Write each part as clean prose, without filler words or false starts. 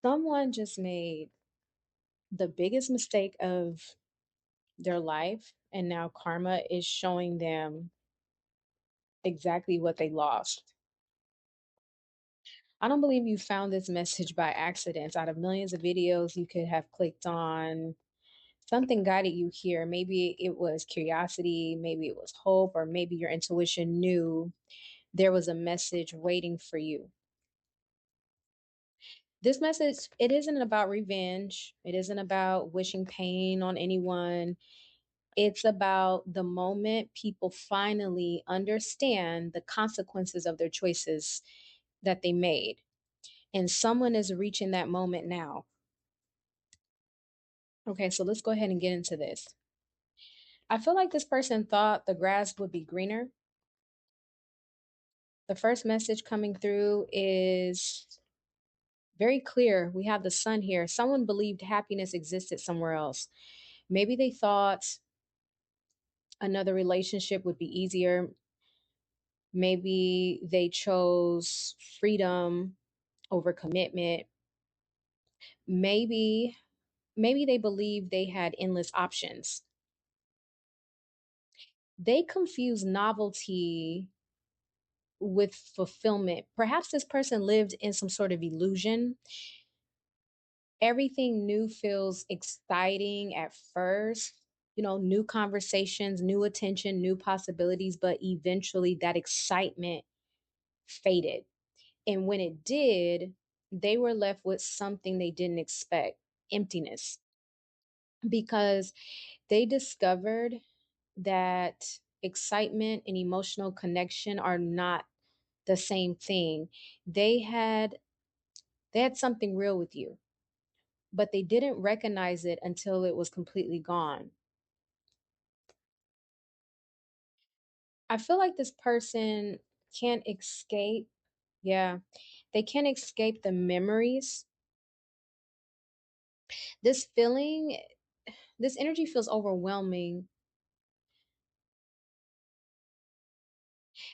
Someone just made the biggest mistake of their life, and now karma is showing them exactly what they lost. I don't believe you found this message by accident. Out of millions of videos you could have clicked on, something guided you here. Maybe it was curiosity, maybe it was hope, or maybe your intuition knew there was a message waiting for you. This message, it isn't about revenge. It isn't about wishing pain on anyone. It's about the moment people finally understand the consequences of their choices that they made. And someone is reaching that moment now. Okay, so let's go ahead and get into this. I feel like this person thought the grass would be greener. The first message coming through is very clear. We have the sun here. Someone believed happiness existed somewhere else. Maybe they thought another relationship would be easier. Maybe they chose freedom over commitment. Maybe maybe they believed they had endless options. They confuse novelty with fulfillment. Perhaps this person lived in some sort of illusion. Everything new feels exciting at first, new conversations, new attention, new possibilities, but eventually that excitement faded. And when it did, they were left with something they didn't expect: emptiness, because they discovered that excitement and emotional connection are not the same thing. They had they had something real with you, but they didn't recognize it until it was completely gone. I feel like this person can't escape, yeah, they can't escape the memories. This feeling, this energy feels overwhelming.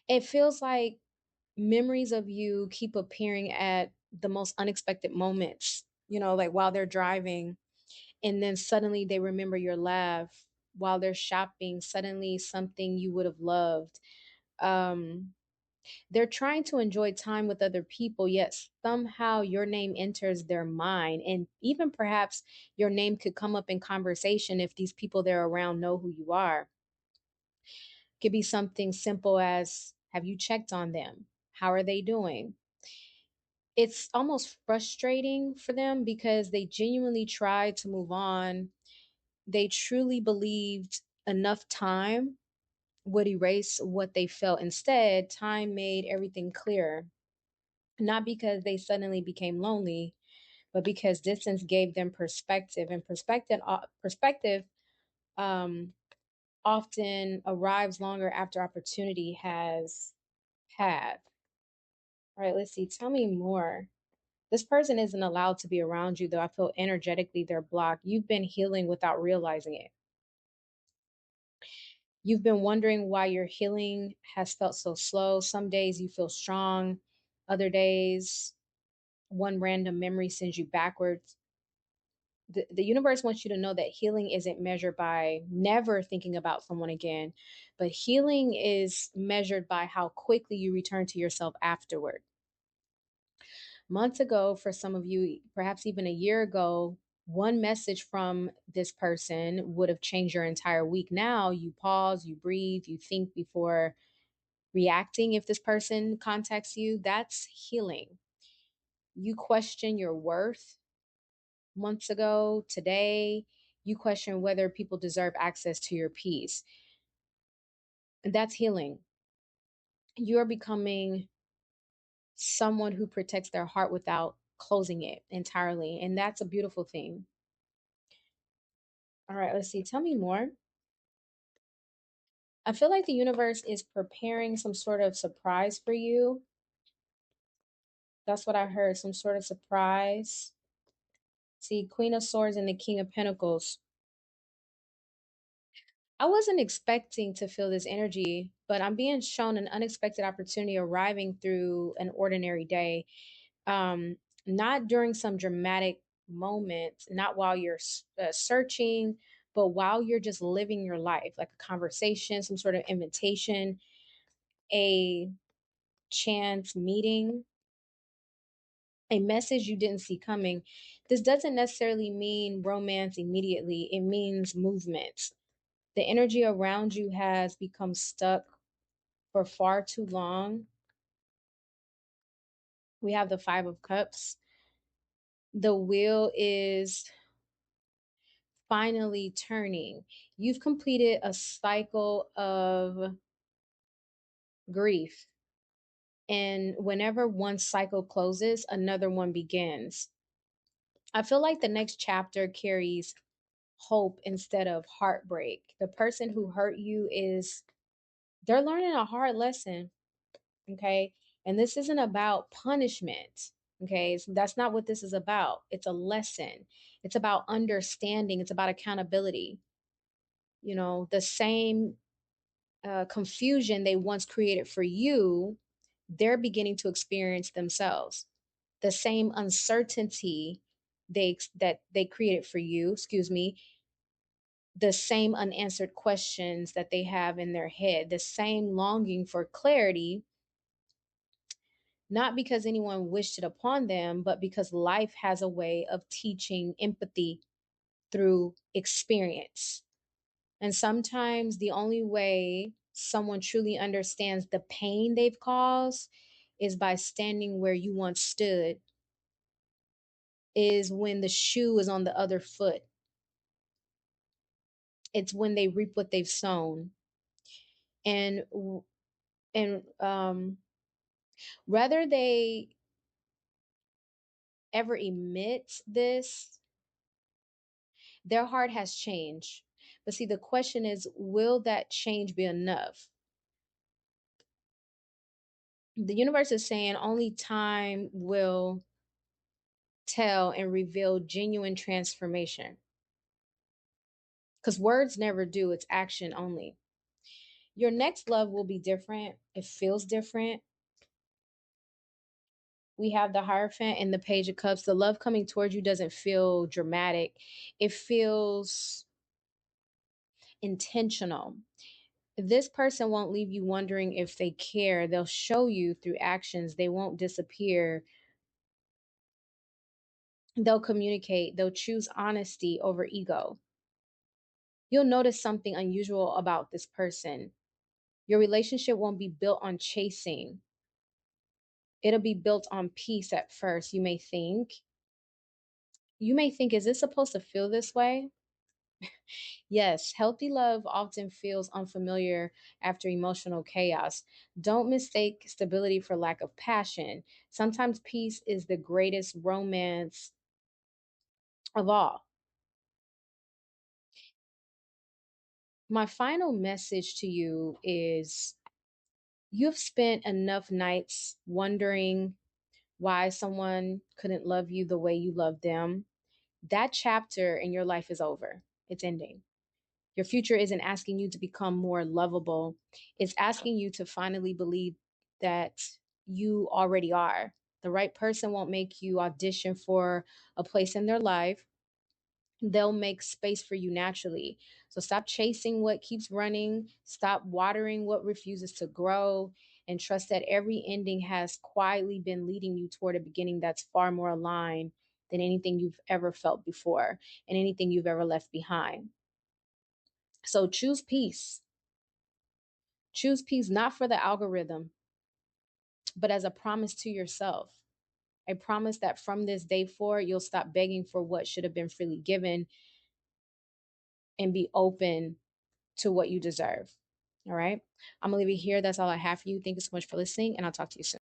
It feels like memories of you keep appearing at the most unexpected moments, like while they're driving, and then suddenly they remember your laugh. While they're shopping, suddenly something you would have loved. Um, they're trying to enjoy time with other people, yet somehow your name enters their mind. And even perhaps your name could come up in conversation if these people they're around know who you are. Could be something simple as, have you checked on them? How are they doing? It's almost frustrating for them because they genuinely tried to move on. They truly believed enough time would erase what they felt. Instead, time made everything clearer, not because they suddenly became lonely, but because distance gave them perspective. And perspective um, often arrives longer after opportunity has had. All right, let's see. Tell me more. This person isn't allowed to be around you, though. I feel energetically they're blocked. You've been healing without realizing it. You've been wondering why your healing has felt so slow. Some days you feel strong, other days, one random memory sends you backwards. The universe wants you to know that healing isn't measured by never thinking about someone again, but healing is measured by how quickly you return to yourself afterward. Months ago, for some of you, perhaps even a year ago, one message from this person would have changed your entire week. Now you pause, you breathe, you think before reacting. If this person contacts you, that's healing. You question your worth months ago. Today, you question whether people deserve access to your peace. And that's healing. You're becoming someone who protects their heart without closing it entirely. And that's a beautiful thing. All right, let's see. Tell me more. I feel like the universe is preparing some sort of surprise for you. That's what I heard. Some sort of surprise. See, Queen of Swords and the King of Pentacles. I wasn't expecting to feel this energy, but I'm being shown an unexpected opportunity arriving through an ordinary day. not during some dramatic moment, not while you're searching, but while you're just living your life, like a conversation, some sort of invitation, a chance meeting, a message you didn't see coming. This doesn't necessarily mean romance immediately, it means movement. The energy around you has become stuck for far too long. We have the Five of Cups. The wheel is finally turning. You've completed a cycle of grief. And whenever one cycle closes, another one begins. I feel like the next chapter carries hope instead of heartbreak. The person who hurt you they're learning a hard lesson, okay? And this isn't about punishment, okay? So that's not what this is about. It's a lesson. It's about understanding. It's about accountability. You know, the same confusion they once created for you, they're beginning to experience themselves. The same uncertainty that they created for you, excuse me, the same unanswered questions that they have in their head, the same longing for clarity, not because anyone wished it upon them, but because life has a way of teaching empathy through experience. And sometimes the only way someone truly understands the pain they've caused is by standing where you once stood, is when the shoe is on the other foot. It's when they reap what they've sown. And whether they ever emit this, their heart has changed. But see, the question is, will that change be enough? The universe is saying only time will tell and reveal genuine transformation. Because words never do, it's action only. Your next love will be different. It feels different. We have the Hierophant and the Page of Cups. The love coming towards you doesn't feel dramatic, it feels intentional. This person won't leave you wondering if they care. They'll show you through actions. They won't disappear. They'll communicate. They'll choose honesty over ego. You'll notice something unusual about this person. Your relationship won't be built on chasing, it'll be built on peace at first. You may think, is this supposed to feel this way? Yes, healthy love often feels unfamiliar after emotional chaos. Don't mistake stability for lack of passion. Sometimes peace is the greatest romance of all. My final message to you is, you've spent enough nights wondering why someone couldn't love you the way you love them. That chapter in your life is over, it's ending. Your future isn't asking you to become more lovable, it's asking you to finally believe that you already are. The right person won't make you audition for a place in their life, they'll make space for you naturally. So stop chasing what keeps running, stop watering what refuses to grow, and trust that every ending has quietly been leading you toward a beginning that's far more aligned than anything you've ever felt before and anything you've ever left behind. So choose peace. Choose peace not for the algorithm, but as a promise to yourself. A promise that from this day forward, you'll stop begging for what should have been freely given and be open to what you deserve. All right. I'm going to leave it here. That's all I have for you. Thank you so much for listening, and I'll talk to you soon.